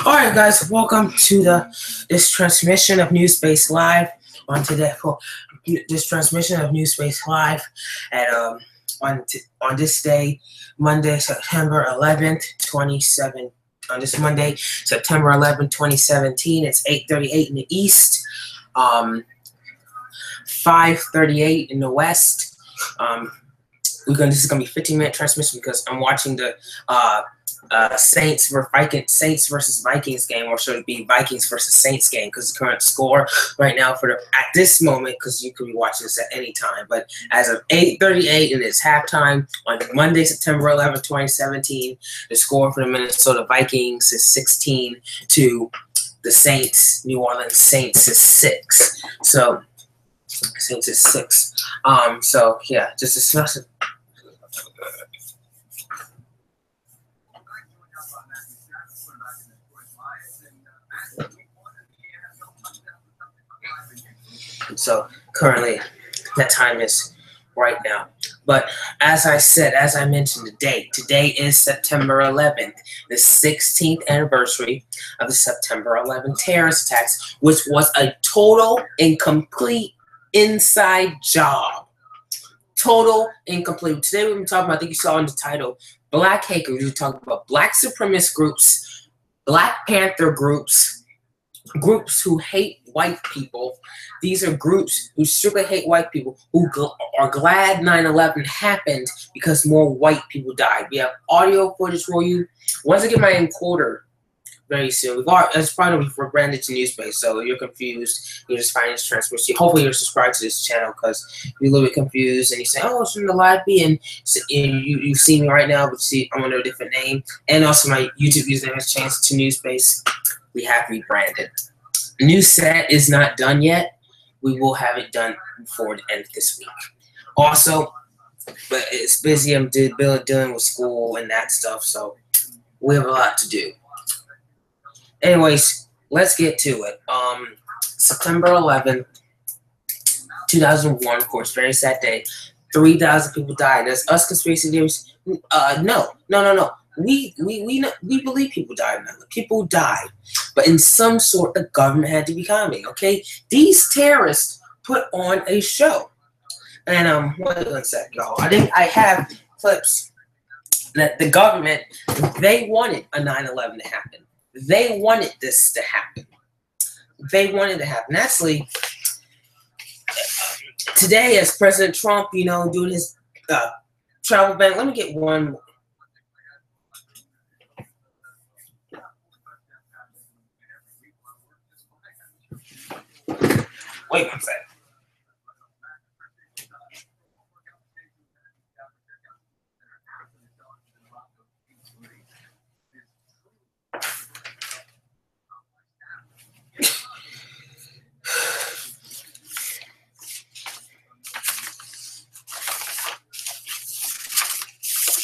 All right, guys, welcome to this transmission of NewsBase Live this transmission of NewsBase Live at on this day, Monday, September 11th, 27. On this Monday, September 11th, 2017. It's 8:38 in the east, 5:38 in the west. This is gonna be 15-minute transmission because I'm watching the Saints versus Vikings game, or should it be Vikings versus Saints game? Because the current score right now at this moment, because you could be watching this at any time, but as of 8:38 and it's halftime on Monday, September 11th, 2017, the score for the Minnesota Vikings is 16 to the Saints. New Orleans Saints is 6. So Saints is 6. So yeah, just discuss it. So currently, that time is right now. But as I mentioned, today is September 11th, the 16th anniversary of the September 11th terrorist attacks, which was a total and complete inside job. Total and complete. Today we're going to talk about, I think you saw in the title, Black Hate Groups. We're talking about Black supremacist groups, Black Panther groups, groups who hate white people. These are groups who strictly hate white people, who are glad 9/11 happened because more white people died. We have audio footage for you. Once I get my encoder very soon, it's probably rebranded to NewsBase, so if you're confused, you're just finding this transmission. Hopefully you're subscribed to this channel, because you're a little bit confused and you say, oh, shouldn't the live be? And so, you see me right now, but see I'm under a different name. And also my YouTube username has changed to NewsBase. We have rebranded. New set is not done yet. We will have it done before the end of this week. Also, but it's busy. I'm dealing with school and that stuff, so we have a lot to do. Anyways, let's get to it. September 11th, 2001, of course, very sad day. 3,000 people died. There's us conspiracy theories. No. We believe people died. People died, but in some sort, the government had to be coming. Okay, these terrorists put on a show, and one sec, y'all. I have clips that the government, they wanted a 9/11 to happen. They wanted this to happen. They wanted to happen. Actually, today, as President Trump, doing his travel ban. Let me get one. Wait one second.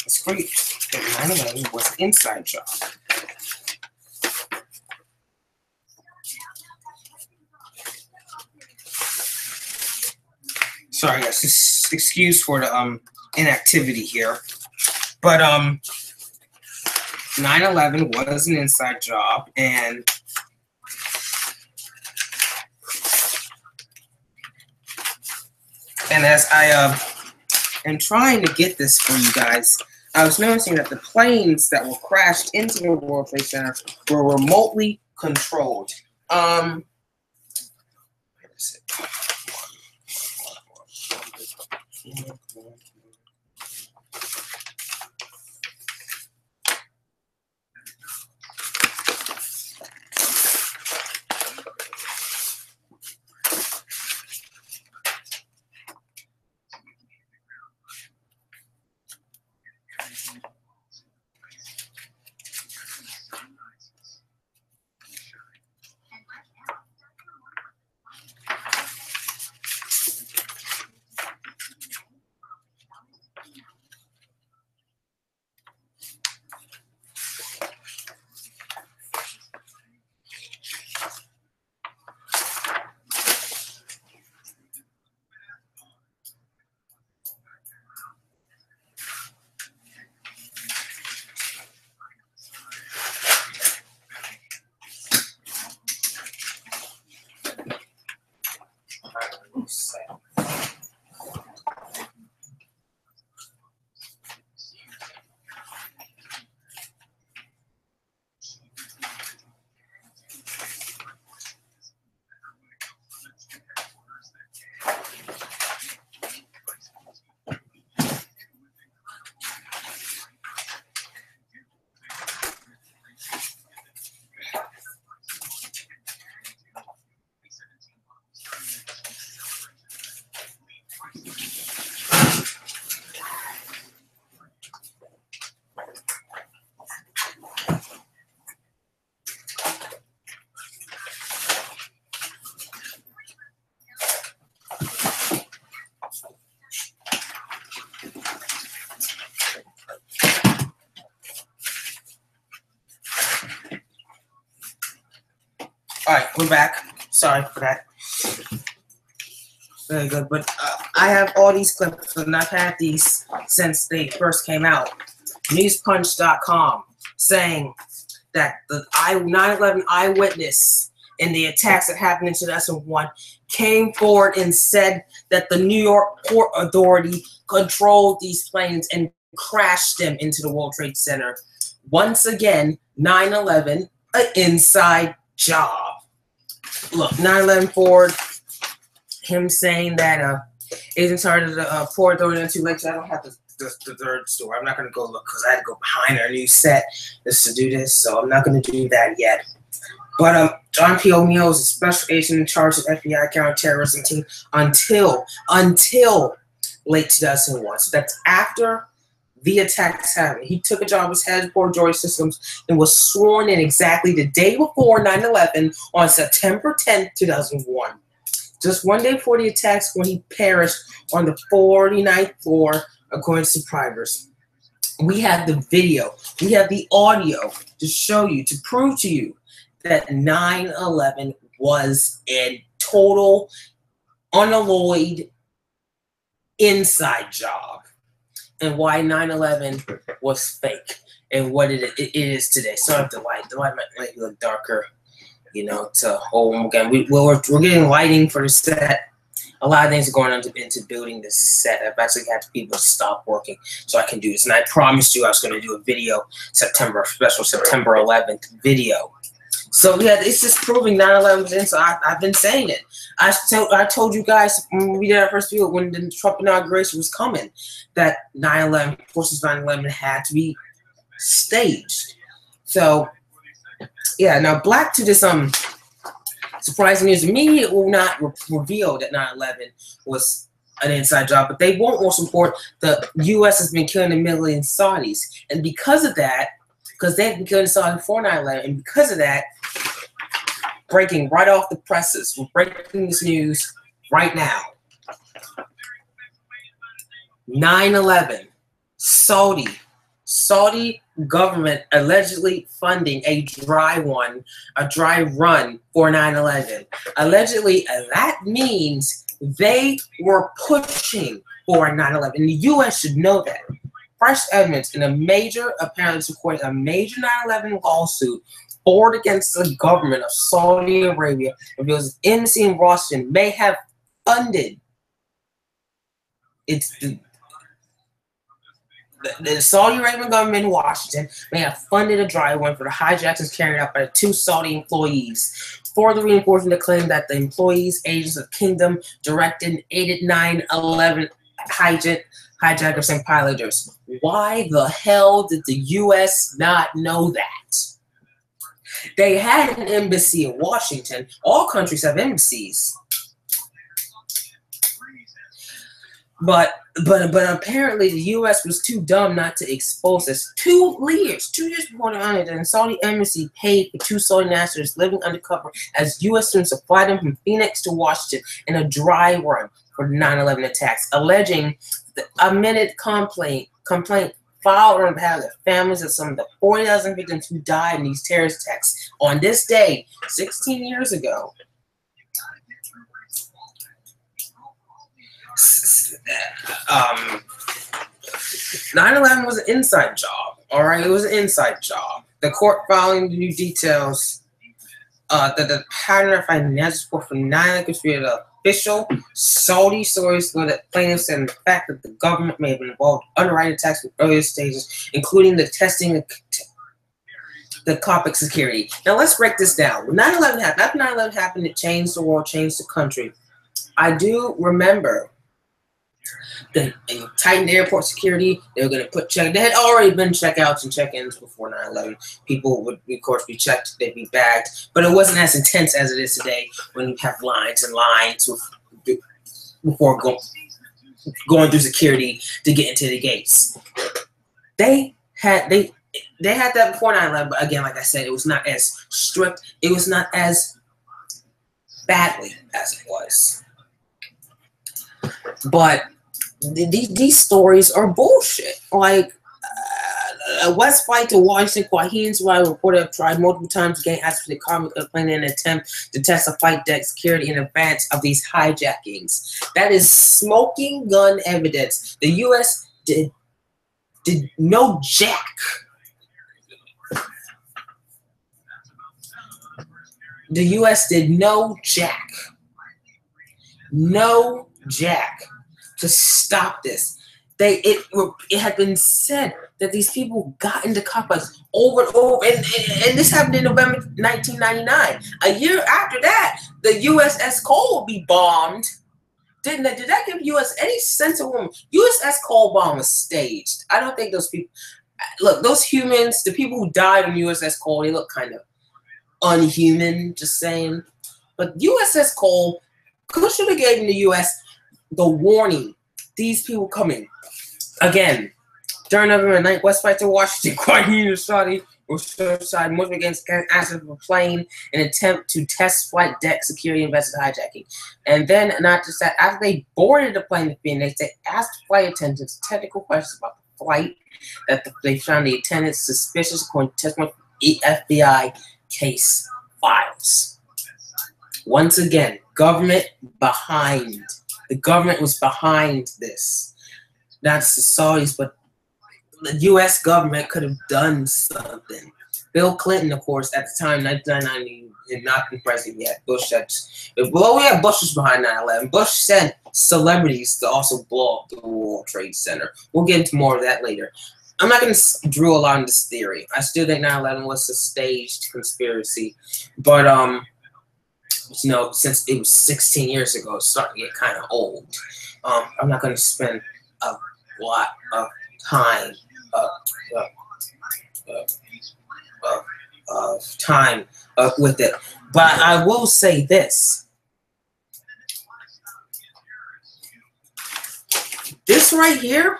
It's great that 9/11 was an inside job. Sorry, guys, just excuse for the inactivity here. But 9/11 was an inside job, and as I am trying to get this for you guys, I was noticing that the planes that were crashed into the World Trade Center were remotely controlled. Alright, we're back. Sorry for that. Very good. But I have all these clips, and I've had these since they first came out. Newspunch.com saying that the 9/11 eyewitness in the attacks that happened in 2001 came forward and said that the New York Port Authority controlled these planes and crashed them into the World Trade Center. Once again, 9/11, an inside job. Look, 9/11 Ford, him saying that agents started the Port Authority too late. I don't have the third story. I'm not going to go look because I had to go behind our new set just to do this, so I'm not going to do that yet. But John P. O'Neill is a special agent in charge of FBI counterterrorism team until late 2001. So that's after the attacks happened. He took a job as head of Port Authority Systems and was sworn in exactly the day before 9/11 on September 10th, 2001. Just one day before the attacks, when he perished on the 49th floor, according to survivors. We have the video, we have the audio to show you, to prove to you that 9/11 was a total, unalloyed inside job, and why 9/11 was fake and what it is today. So I have the light might look darker, you know, to hold again. We're getting lighting for the set. A lot of things are going on into building this set. I've actually had people stop working so I can do this. And I promised you I was going to do a video, special September 11th video. So yeah, it's just proving 9/11 was in. So I've been saying it. I told you guys when we did our first video, when the Trump inauguration was coming, that 9/11, forces 9/11 had to be staged. So yeah, now back to this surprising news. The media will not reveal that 9/11 was an inside job, but they won't also support the U.S. has been killing a million Saudis. And because of that, because they've been killing Saudis before 9/11, and because of that, breaking right off the presses, we're breaking this news right now. 9/11, Saudi government allegedly funding a dry run for 9/11. Allegedly, that means they were pushing for 9/11. And the U.S. should know that. Fresh evidence in apparently supporting a major 9/11 lawsuit forward against the government of Saudi Arabia reveals the embassy in Washington may have funded the Saudi Arabian government in Washington may have funded a dry run for the hijackings carried out by the two Saudi employees, further reinforcing the claim that the employees, agents of Kingdom, directed and aided 9/11 hijackers and piloters. Why the hell did the U.S. not know that? They had an embassy in Washington. All countries have embassies. But apparently the U.S. was too dumb not to expose this. 2 years before the honor, the Saudi embassy paid for 2 Saudi nationals living undercover as U.S. students to fly them from Phoenix to Washington in a dry run for the 9/11 attacks, alleging a minute complaint filed on behalf of the families of some of the 40,000 victims who died in these terrorist attacks on this day 16 years ago. 9/11 was an inside job. All right, it was an inside job. The court following the new details that the pattern of financial support for 9/11 contributed an official Saudi source for the plaintiffs and the fact that the government may have been involved in underwriting attacks in earlier stages, including the testing of the Coptic security. Now let's break this down. When 9/11 happened, after 9/11 happened, it changed the world, changed the country. I do remember the tightened airport security. They were going to put there had already been checkouts and check-ins before 9/11. People would, of course, be checked. They'd be bagged, but it wasn't as intense as it is today when you have lines and lines before going through security to get into the gates. They had that before 9/11, but again, like I said, it was not as strict. It was not as badly as it was. But these stories are bullshit. Like, A West flight to Washington, Quaheen survivor reported have tried multiple times to gain access to the cockpit of the plane in an attempt to test the flight deck security in advance of these hijackings. That is smoking gun evidence. The U.S. did no jack. The U.S. did no jack to stop this. It had been said that these people got into cockpits over and over, and this happened in November 1999. A year after that, the USS Cole would be bombed. Did that give U.S. any sense of woman? USS Cole bomb was staged. I don't think those people. Look, those humans, the people who died on USS Cole, they look kind of unhuman. Just saying. But USS Cole should have given the U.S. the warning. These people coming. Again, during November 9th, West flight to Washington, Quaheen Saudi side moved against access of a plane in an attempt to test flight deck security invested hijacking. And then, not just that, after they boarded the plane, they asked flight attendants technical questions about the flight that they found the attendants suspicious according to testimony from FBI case files. Once again, government behind. The government was behind this. Not just the Saudis, but the U.S. government could have done something. Bill Clinton, of course, at the time, 1999, had not been president yet. Bush had, well, we have Bush was behind 9/11. Bush sent celebrities to also blow up the World Trade Center. We'll get into more of that later. I'm not going to drill a lot on this theory. I still think 9/11 was a staged conspiracy, but you know, since it was 16 years ago, it's starting to get kind of old. I'm not going to spend a lot of time with it, but I will say this: this right here,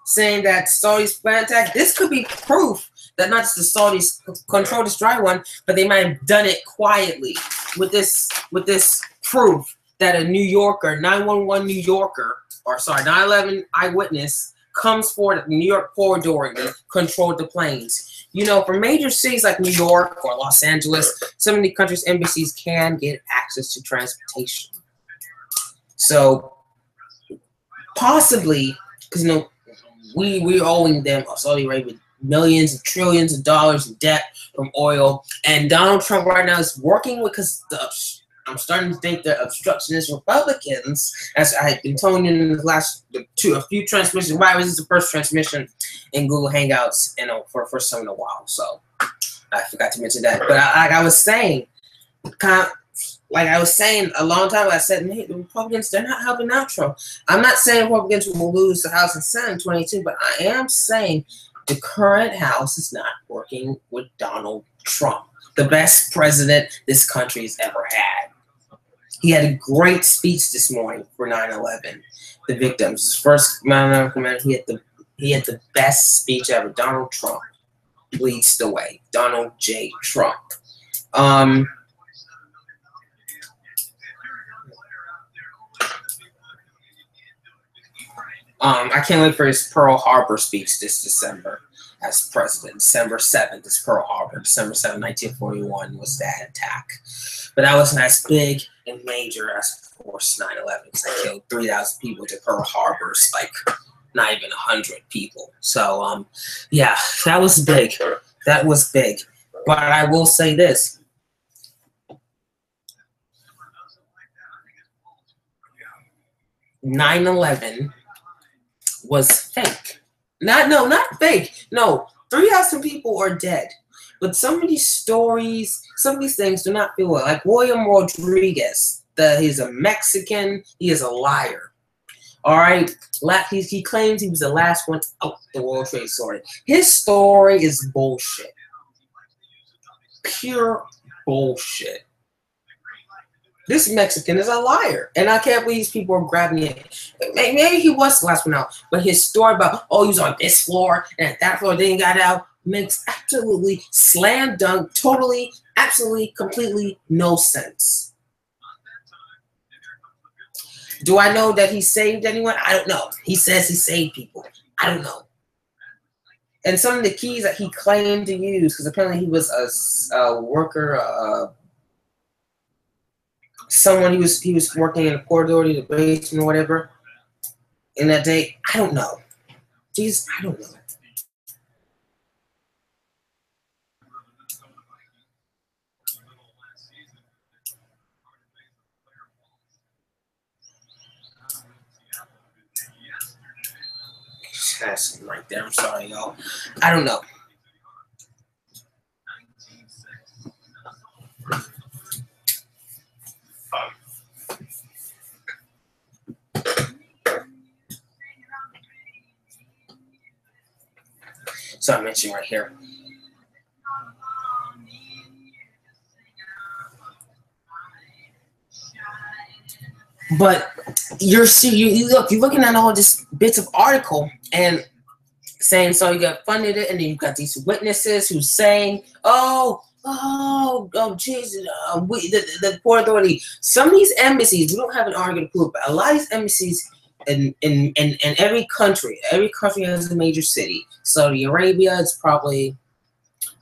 saying that Saudis plan attack, this could be proof that not just the Saudis control this dry one, but they might have done it quietly. With this proof that a New Yorker, 911 New Yorker, or sorry, 9/11 eyewitness comes forward at the New York corridor and controlled the planes. You know, for major cities like New York or Los Angeles, some of the country's embassies can get access to transportation. So possibly, because you know, we're owing them, Saudi Arabia, millions and trillions of dollars in debt from oil, and Donald Trump right now is working with, because I'm starting to think the obstructionist Republicans, as I've been telling you in the last a few transmissions. Why was this the first transmission in Google Hangouts, you know, for the first time in a while? So I forgot to mention that. But like I was saying, a long time ago, I said, hey, the Republicans, they're not helping out Trump. I'm not saying Republicans will lose the House and Senate in 2022, but I am saying the current House is not working with Donald Trump, the best president this country has ever had. He had a great speech this morning for 9/11, the victims. His first 9/11 commander, he had the best speech ever. Donald Trump leads the way. Donald J. Trump. I can't wait for his Pearl Harbor speech this December as president. December 7th is Pearl Harbor. December 7th, 1941 was that attack. But that wasn't as big and major as, of course, 9/11, because I killed 3,000 people to Pearl Harbor's, like, not even 100 people. So, yeah, that was big. That was big. But I will say this. "9/11 was fake. Not fake. No, 3,000 people are dead. But some of these stories, some of these things do not feel well. Like William Rodriguez, he's a Mexican. He is a liar. All right? He claims he was the last one out the World Trade Center. His story is bullshit. Pure bullshit. This Mexican is a liar, and I can't believe these people are grabbing it. Maybe he was the last one out, but his story about, oh, he was on this floor and at that floor, then he got out, makes absolutely slam dunk, totally, absolutely, completely no sense. Do I know that he saved anyone? I don't know. He says he saved people. I don't know. And some of the keys that he claimed to use, because apparently he was a worker, someone he was working in the Port Authority, the basement or whatever. In that day, I don't know. Jeez, I don't know. That's something right there. I'm sorry, y'all. I don't know. So I mentioned right here. But you're looking at all this bits of article and saying, so you got funded it, and then you've got these witnesses who's saying, oh, Jesus, the Port Authority. Some of these embassies, we don't have an argument to prove, but a lot of these embassies in every country has a major city. Saudi Arabia is probably,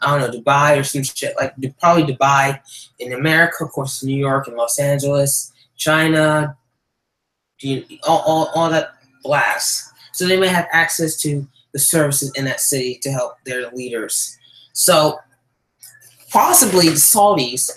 I don't know, Dubai or some shit, like probably Dubai. In America, of course, New York and Los Angeles. China, all that blast. So they may have access to the services in that city to help their leaders. So possibly the Saudis,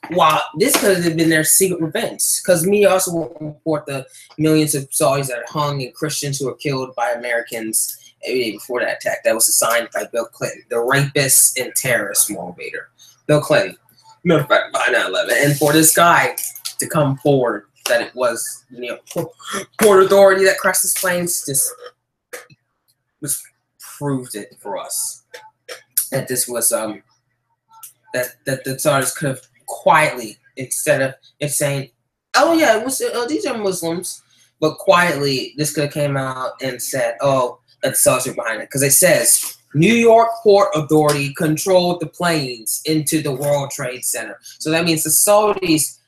while this could have been their secret revenge, because media also won't report the millions of Saudis that are hung and Christians who were killed by Americans every day before that attack. That was assigned by Bill Clinton, the rapist and terrorist motivator. Bill Clinton, matter of fact, by 9/11. And for this guy to come forward that it was, Port Authority that crashed his planes, just proved it for us that this was that the Saudis could have quietly, instead of saying, oh yeah, these are Muslims, but quietly this could have came out and said, oh, that the Saudis are behind it, because it says New York Port Authority controlled the planes into the World Trade Center. So that means the Saudis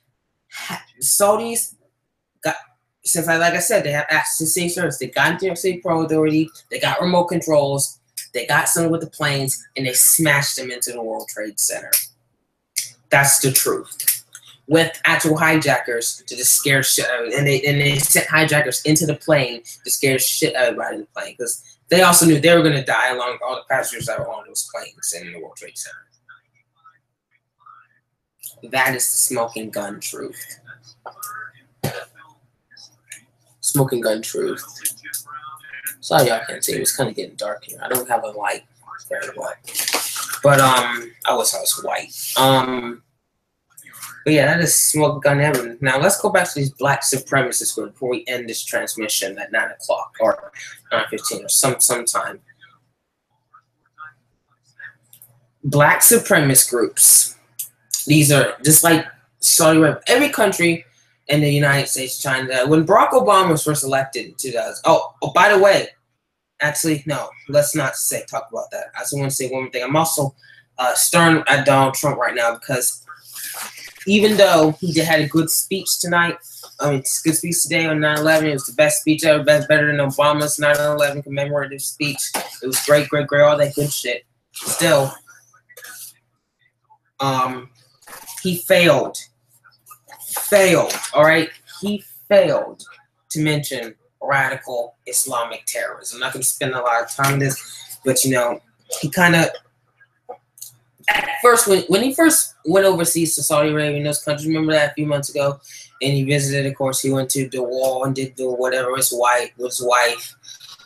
got, since like I said, they have access to city service. They got into New York City Port Authority. They got remote controls. They got someone with the planes, and they smashed them into the World Trade Center. That's the truth. With actual hijackers to just scare shit out of it. And they sent hijackers into the plane to scare shit out of everybody in the plane, because they also knew they were going to die along with all the passengers that were on those planes in the World Trade Center. That is the smoking gun truth. Smoking gun truth. Sorry y'all can't see. It was kind of getting dark here. I don't have a light very well. But I wish I was white. But yeah, that is smoking gun evidence. Now let's go back to these black supremacist groups before we end this transmission at 9 o'clock or 9:15 or sometime. Black supremacist groups. These are just like Saudi Arabia. Every country in the United States, China. When Barack Obama was first elected in 2000. Oh, by the way, actually, no, let's not talk about that. I just want to say one more thing. I'm also stern at Donald Trump right now, because even though he had a good speech tonight, good speech today on 9/11, it was the best speech ever, better than Obama's 9/11 commemorative speech. It was great, all that good shit. Still, he failed. All right, he failed to mention radical Islamic terrorism. I'm not going to spend a lot of time on this, but he kind of, at first, when he first went overseas to Saudi Arabia and those countries, remember that a few months ago, and he visited, of course, he went to the wall and did whatever his wife,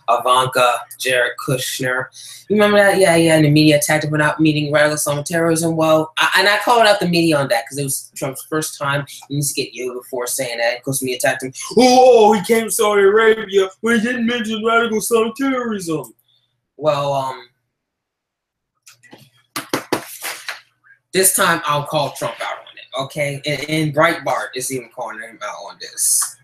Ivanka, Jared Kushner. You remember that? Yeah, and the media attacked him without meeting radical Islamic terrorism. Well, I called out the media on that because it was Trump's first time. He needs to get you before saying that. Of course, me attacked him. Oh, he came to Saudi Arabia when he didn't mention radical Islamic terrorism. Well, this time I'll call Trump out on it, okay? And Breitbart is even calling him out on this.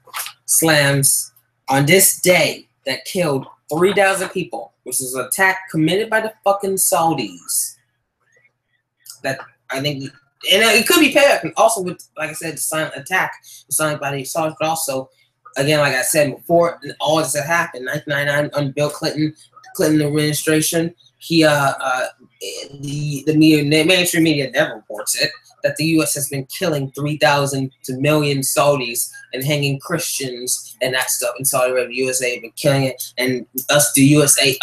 Slams on this day that killed 3,000 people, which is an attack committed by the fucking Saudis. That I think, and it could be payback, and also with, like I said, the silent attack signed by the Saudis, but also, again, like I said before, all this had happened, 1999 under Bill Clinton, Clinton administration, the mainstream media never reports it, that the U.S. has been killing 3,000 to 1 million Saudis and hanging Christians and that stuff in Saudi Arabia. USA have been killing it, and the USA,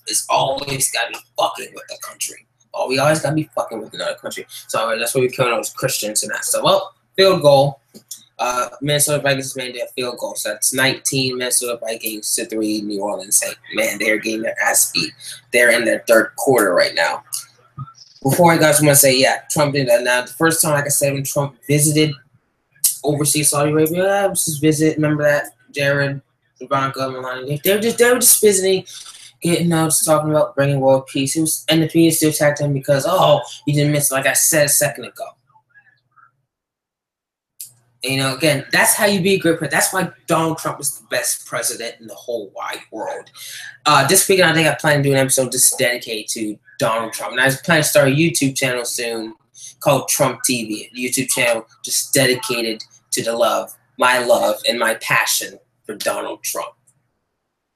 is always got to be fucking with the country. Oh, we always got to be fucking with another country. So that's why we're killing those Christians and that stuff. Well, field goal. Minnesota Vikings made their field goal. So that's 19 Minnesota Vikings to 3 New Orleans. Hey, man, they're getting their ass beat. They're in their third quarter right now. Before I guys want to say, yeah, Trump did that. Now, the first time, like I said, when Trump visited overseas Saudi Arabia, I was just visit. Remember that? Jared, Ivanka, Melania. They were just visiting, getting just talking about bringing world peace. And the media still attacked him because, he didn't miss, like I said a second ago. And, again, that's how you be a great president. That's why Donald Trump is the best president in the whole wide world. This weekend, I think I plan to do an episode just dedicated to Donald Trump. And I plan to start a YouTube channel soon called Trump TV. A YouTube channel just dedicated to my love and my passion for Donald Trump.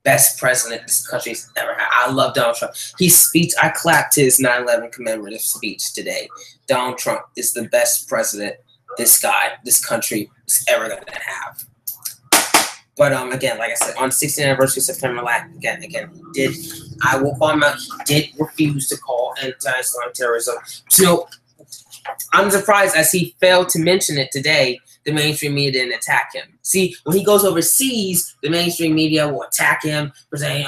Best president this country's ever had. I love Donald Trump. I clapped his 9/11 commemorative speech today. Donald Trump is the best president this country is ever going to have. But again, like I said, on the 16th anniversary of September 11th, I will call him out. He did refuse to call anti-Islamic terrorism. So I'm surprised as he failed to mention it today. The mainstream media didn't attack him. See, when he goes overseas, the mainstream media will attack him for saying,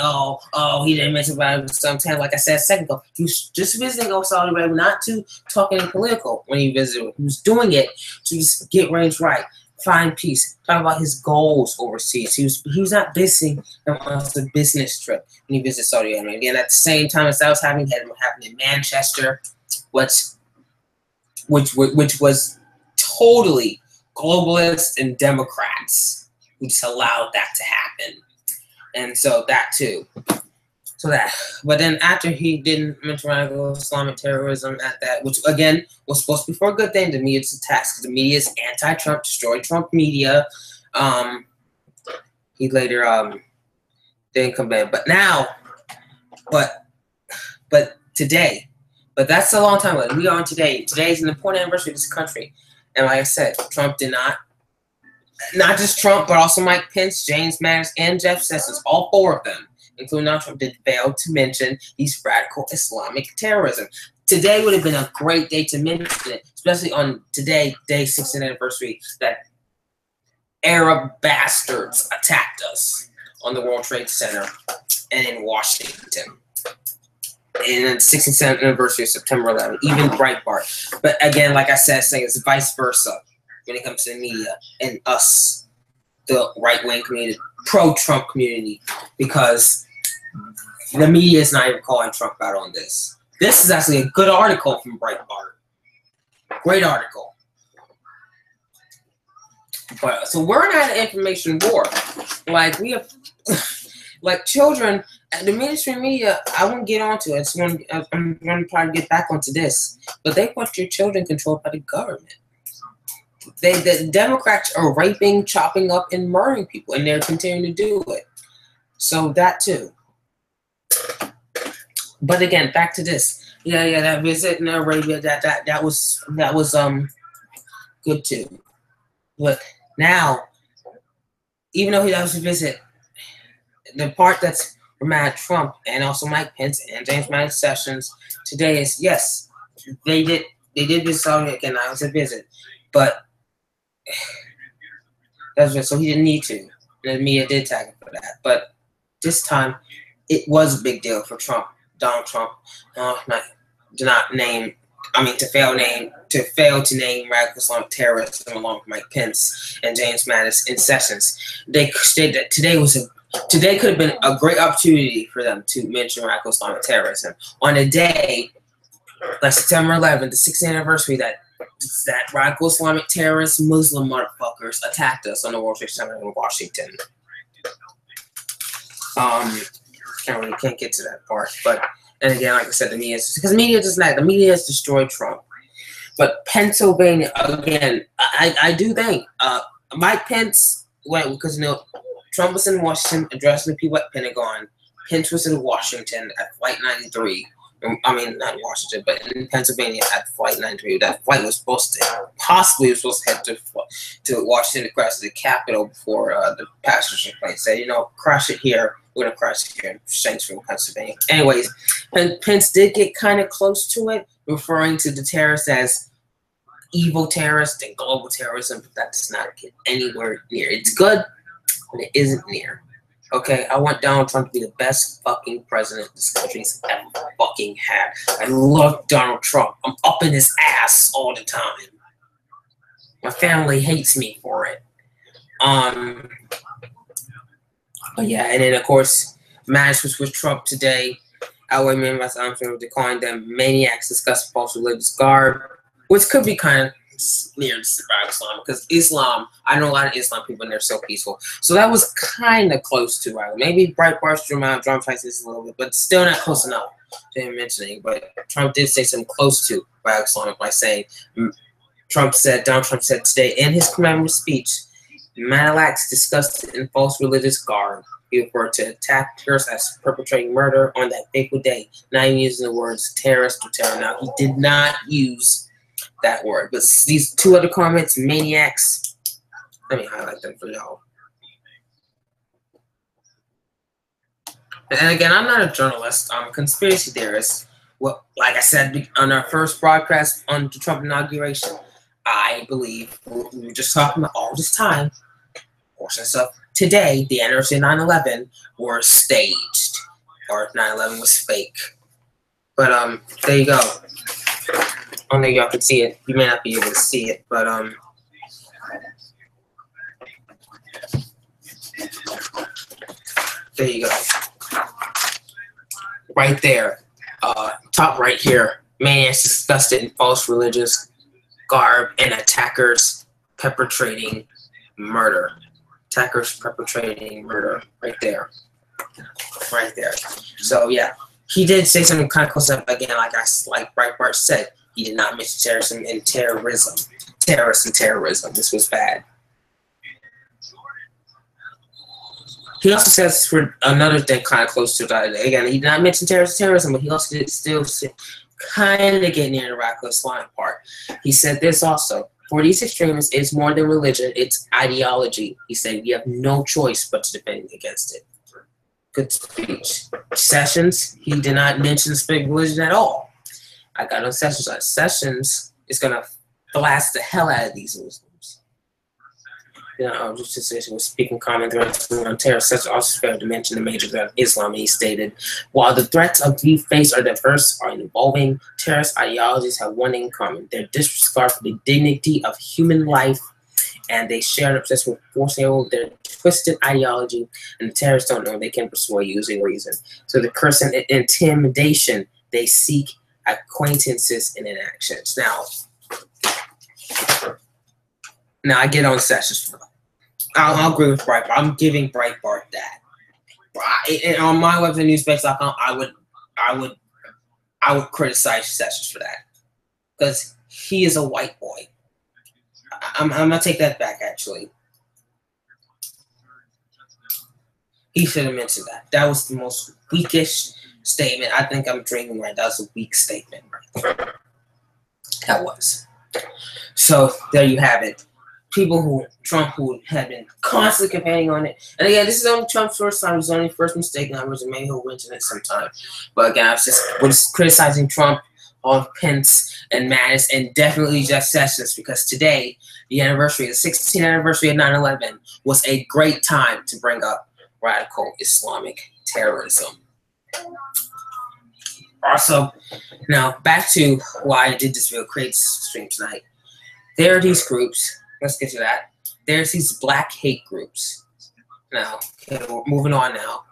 he didn't mention about it sometime. Like I said a second ago, he was just visiting Saudi Arabia, not to talk any political when he visited. He was doing it to just get range right, find peace, talk about his goals overseas. He was not visiting on a business trip when he visited Saudi Arabia. And at the same time as that was happening, it happened in Manchester, which was totally globalists and Democrats who just allowed that to happen. And so that too. But then after he didn't mention radical Islamic terrorism at that, which again was supposed to be for a good thing, the media's attacks. The media is anti-Trump, destroyed Trump media. He later didn't come back. But today, that's a long time ago. We are on today. Today is an important anniversary of this country. And like I said, Trump did not just Trump, but also Mike Pence, James Mattis, and Jeff Sessions, all four of them, including Donald Trump, did fail to mention these radical Islamic terrorism. Today would have been a great day to mention it, especially on today, day 16th anniversary, that Arab bastards attacked us on the World Trade Center and in Washington. In the 16th anniversary of September 11th, even Breitbart. But again, like I said, saying it's vice versa when it comes to the media and us, the right-wing community, pro-Trump community, because the media is not even calling Trump out on this. This is actually a good article from Breitbart. Great article. But so we're not an information war. Like we have, like children. The mainstream media, I won't get onto it. I'm going to try to get back onto this. But they want your children controlled by the government. The Democrats are raping, chopping up, and murdering people, and they're continuing to do it. So that too. But again, back to this. Yeah, that visit in Arabia, that was good too. But now, even though he loves to visit, the part that's mad Trump and also Mike Pence and James Mattis Sessions today is yes, they did visit Saudi again. I was a visit, but that's just so he didn't need to. And the media did tag him for that, but this time it was a big deal for Trump, Donald Trump, to fail to name radical Islamic terrorists along with Mike Pence and James Mattis in Sessions. They stated that today could have been a great opportunity for them to mention radical Islamic terrorism on a day like September 11th, the 16th anniversary that radical Islamic terrorist Muslim motherfuckers attacked us on the World Trade Center in Washington. Can't get to that part, but and again, like I said, the media has destroyed Trump. But Pennsylvania, again, I do think Mike Pence went because Trump was in Washington addressing the people at Pentagon, Pence was in Washington at Flight 93. I mean, not in Washington, but in Pennsylvania at Flight 93. That flight was supposed to head to Washington to crash the Capitol before the passenger plane said, you know, crash it here. We're gonna crash it here in Shanksville, Pennsylvania. Anyways, Pence did get kind of close to it, referring to the terrorists as evil terrorists and global terrorism, but that does not get anywhere near. It's good, but it isn't near. Okay, I want Donald Trump to be the best fucking president this country's ever fucking had. I love Donald Trump. I'm up in his ass all the time. My family hates me for it. But yeah, and then of course, management with Trump today. Outweigh members declaring them maniacs discuss false religious garb, which could be kind of near Islam, because Islam, I know a lot of Islam people and they're so peaceful. So that was kind of close to right. Maybe Breitbart's dramatize this a little bit, but still not close enough to him mentioning. But Trump did say something close to Islamic by saying, Donald Trump said today in his commemorative speech, maniacs discussed in false religious garb. He referred to attackers as perpetrating murder on that fateful day, not even using the words terrorist or terror. Now, he did not use that word, but these two other comments, maniacs, let me highlight them for y'all. And again, I'm not a journalist, I'm a conspiracy theorist. Well, like I said on our first broadcast on the Trump inauguration, I believe we were just talking about all this time, portions of today, the anniversary of 9/11 were staged, or 9/11 was fake. But there you go. I don't know if y'all can see it. You may not be able to see it, but there you go. Right there, top right here, maniacs disgusted in false religious garb and attackers perpetrating murder. Attackers perpetrating murder, right there. Right there. So yeah, he did say something kind of close up again, like Breitbart said. He did not mention terrorism and terrorism. Terrorists and terrorism. This was bad. He also says for another thing kind of close to that. Again, he did not mention terrorism, but he also did still kind of get near the radical Islamic part. He said this also. For these extremists, it's more than religion, it's ideology. He said we have no choice but to defend against it. Good speech. Sessions, he did not mention specific religion at all. I got on Sessions. Sessions is going to blast the hell out of these Muslims. You know, just was speaking common threats on terror. Sessions also failed to mention the major threat of Islam. And he stated, while the threats of we face are diverse, are involving terrorist ideologies have one in common: their disregard for the dignity of human life, and they share an obsession with forcing their twisted ideology, and the terrorists don't know they can persuade using reason. So the curse and intimidation, they seek acquaintances and inactions. Now I get on Sessions. I'll agree with Breitbart. I'm giving Breitbart that. And on my website, NewsBase.com, I would criticize Sessions for that, because he is a white boy. I'm gonna take that back. Actually, he should have mentioned that. That was the most weakish statement. I think I'm dreaming right. That was a weak statement right there. That was. So there you have it. Trump who had been constantly campaigning on it. And again, this is only Trump's first time. It was only first mistake, and I was maybe he'll mention it sometime. But again, I was criticizing Trump on Pence and Mattis, and definitely Jeff Sessions, because today, the 16th anniversary of 9/11, was a great time to bring up radical Islamic terrorism. Also, now back to why I did this real create stream tonight. There are these groups. Let's get to that. There's these black hate groups. Now, okay, we're moving on now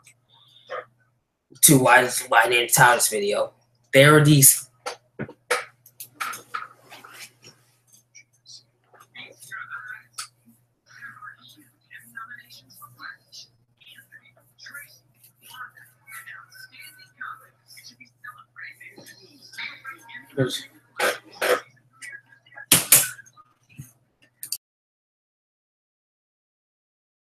to why I named the title of this video. There are these